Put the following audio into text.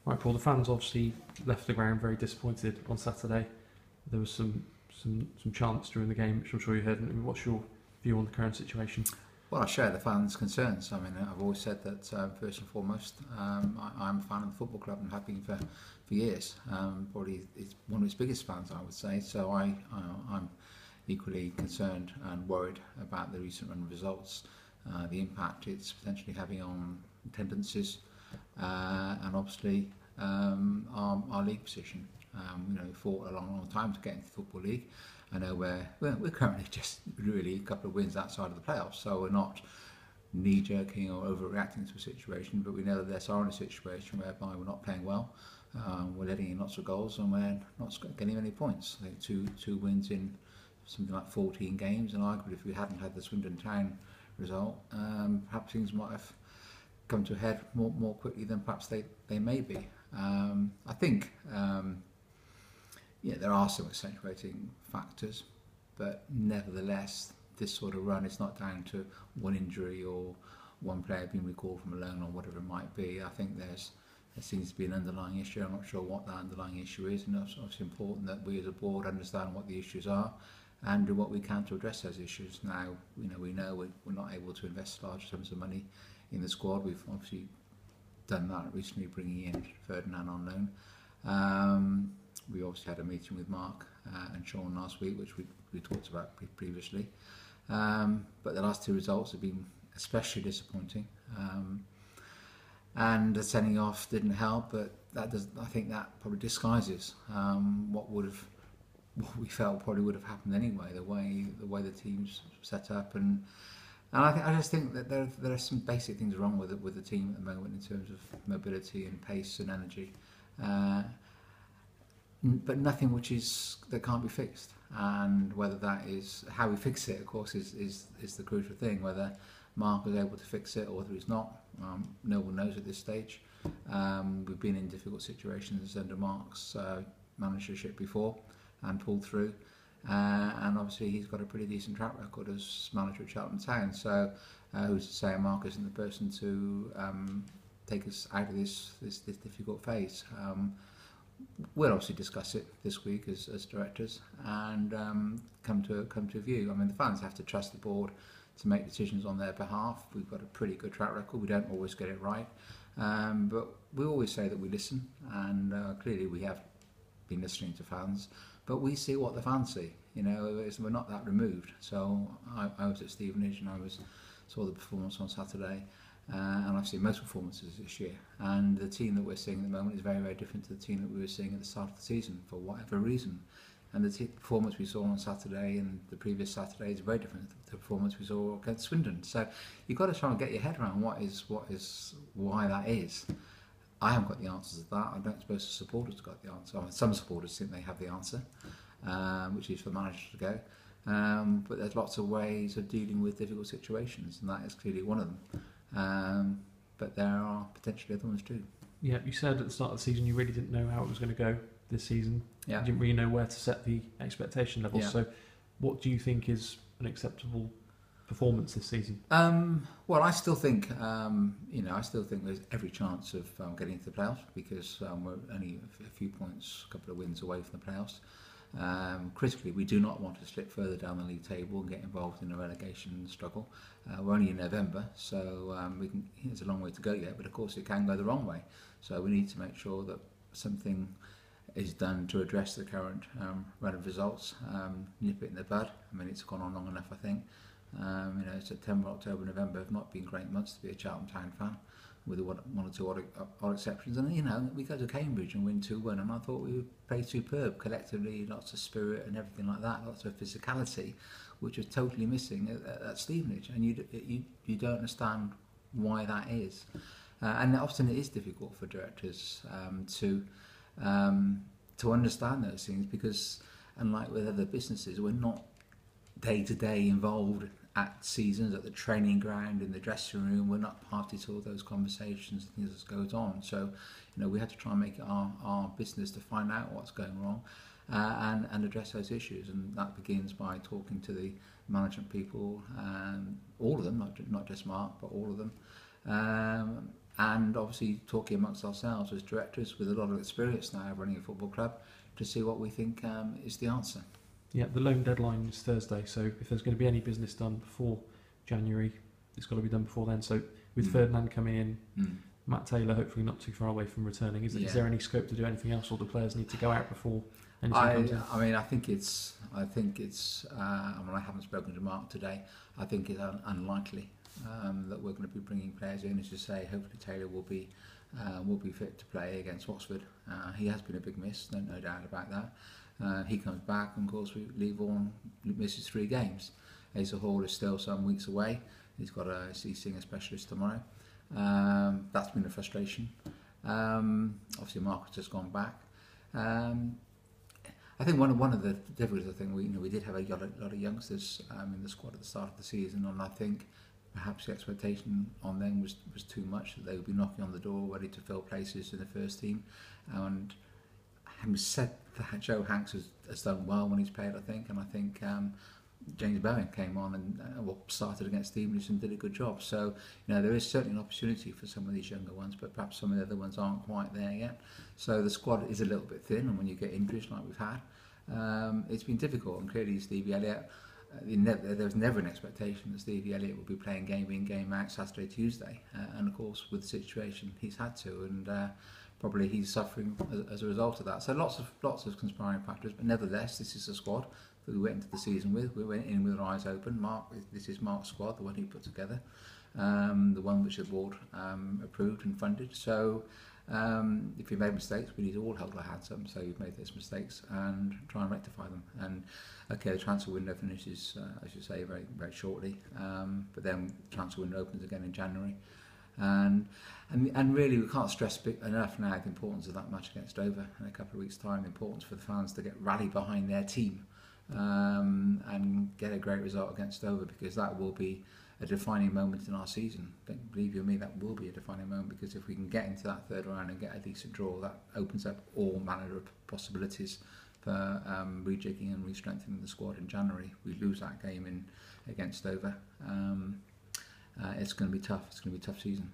Right, Paul, the fans obviously left the ground very disappointed on Saturday. There was some chants during the game, which I'm sure you heard. What's your view on the current situation? Well, I share the fans' concerns. I mean, I've always said that first and foremost, I'm a fan of the football club and have been for years. Probably it's one of its biggest fans, I would say. So I'm equally concerned and worried about the recent run of results, the impact it's potentially having on attendances, and obviously our league position. We fought a long time to get into the Football League. I know we're currently just really a couple of wins outside of the playoffs, so we're not knee-jerking or overreacting to a situation, but we know that they're in a situation whereby we're not playing well, we're letting in lots of goals, and we're not getting any points. I think two wins in something like 14 games, and arguably if we hadn't had the Cheltenham Town result, perhaps things might have come to a head more quickly than perhaps they may be. I think there are some accentuating factors, but nevertheless, this sort of run is not down to one injury or one player being recalled from a loan or whatever it might be. I think there seems to be an underlying issue. I'm not sure what that underlying issue is, and it's obviously important that we as a board understand what the issues are and do what we can to address those issues. Now, we know we're not able to invest large sums of money in the squad. We've obviously done that recently, bringing in Ferdinand on loan. We obviously had a meeting with Mark and Sean last week, which we talked about previously. But the last two results have been especially disappointing. And the sending off didn't help, but I think that probably disguises what we felt probably would have happened anyway. The way the team's set up, and I just think that there are some basic things wrong with the team at the moment in terms of mobility and pace and energy. But nothing that can't be fixed, and whether that is how we fix it, of course, is the crucial thing. Whether Mark was able to fix it or whether he's not, no one knows at this stage. We've been in difficult situations under Mark's managership before and pulled through, and obviously he's got a pretty decent track record as manager at Cheltenham Town. So who's to say Mark isn't the person to take us out of this difficult phase? We'll obviously discuss it this week as directors and come to a view. I mean, the fans have to trust the board to make decisions on their behalf. We've got a pretty good track record. We don't always get it right, but we always say that we listen, and clearly we have been listening to fans, but we see what the fans see. We're not that removed. So I was at Stevenage and saw the performance on Saturday. And I've seen most performances this year, and the team that we're seeing at the moment is very, very different to the team that we were seeing at the start of the season for whatever reason. And the performance we saw on Saturday and the previous Saturday is very different to the performance we saw against Swindon. So you've got to try and get your head around why that is. I haven't got the answers to that. I don't suppose the supporters have got the answer. I mean, some supporters think they have the answer, which is for managers to go. But there's lots of ways of dealing with difficult situations, and that is clearly one of them. But there are potentially other ones too. Yeah, you said at the start of the season you really didn't know how it was going to go this season. Yeah. You didn't really know where to set the expectation levels. Yeah. So what do you think is an acceptable performance this season? Well, I still think there's every chance of getting into the playoffs, because we're only a few points, a couple of wins away from the playoffs. Critically, we do not want to slip further down the league table and get involved in a relegation struggle. We're only in November, so there's a long way to go yet, but of course it can go the wrong way. So we need to make sure that something is done to address the current run of results, nip it in the bud. I mean, it's gone on long enough, I think. September, October, November have not been great months to be a Cheltenham Town fan, with one or two odd exceptions. And we go to Cambridge and win 2-1, and I thought we would play superb collectively, lots of spirit and everything like that, lots of physicality, which was totally missing at Stevenage, and you don't understand why that is. And often it is difficult for directors to understand those things, because unlike with other businesses, we're not day to day involved at seasons, at the training ground, in the dressing room. We're not party to all those conversations and things that goes on. So, we had to try and make it our business to find out what's going wrong and address those issues. And that begins by talking to the management people, all of them, not just Mark, but all of them, and obviously talking amongst ourselves as directors with a lot of experience now of running a football club to see what we think is the answer. Yeah, the loan deadline is Thursday, so if there's going to be any business done before January, it's got to be done before then. So with Ferdinand coming in, Matt Taylor hopefully not too far away from returning, is there any scope to do anything else, or the players need to go out before anything comes in? I mean, I think it's. I mean, I haven't spoken to Mark today. I think it's unlikely that we're going to be bringing players in. As you say, hopefully Taylor will be fit to play against Oxford. He has been a big miss, no doubt about that. He comes back, and of course Lee Vaughan misses 3 games. Asa Hall is still some weeks away. He's seeing a specialist tomorrow. That's been a frustration. Obviously Mark has just gone back. I think one of the difficulties, I think we did have a lot of youngsters in the squad at the start of the season, and I think perhaps the expectation on them was too much, that they would be knocking on the door ready to fill places in the first team. And having said that, Joe Hanks has done well when he's played, I think, and I think James Bowen came on and started against Stevenage and did a good job. So there is certainly an opportunity for some of these younger ones, but perhaps some of the other ones aren't quite there yet. So the squad is a little bit thin, and when you get injuries like we've had, it's been difficult. And clearly Stevie Elliott, there was never an expectation that Stevie Elliott would be playing game in, game out Saturday, Tuesday, and of course with the situation he's had to, and probably he's suffering as a result of that. So lots of conspiring factors, but nevertheless this is a squad that we went into the season with. We went in with our eyes open. This is Mark's squad, the one he put together, the one which the board approved and funded. So if we made mistakes, we need to all hold our hands up and say we've made those mistakes and try and rectify them. And okay, the transfer window finishes, as you say, very very shortly, but then the transfer window opens again in January. And really we can't stress enough now the importance of that match against Dover in a couple of weeks' time, the importance for the fans to get rallied behind their team and get a great result against Dover, because that will be a defining moment in our season. Believe you me, that will be a defining moment, because if we can get into that third round and get a decent draw, that opens up all manner of possibilities for rejigging and re-strengthening the squad in January. We lose that game against Dover, it's going to be tough. It's going to be a tough season.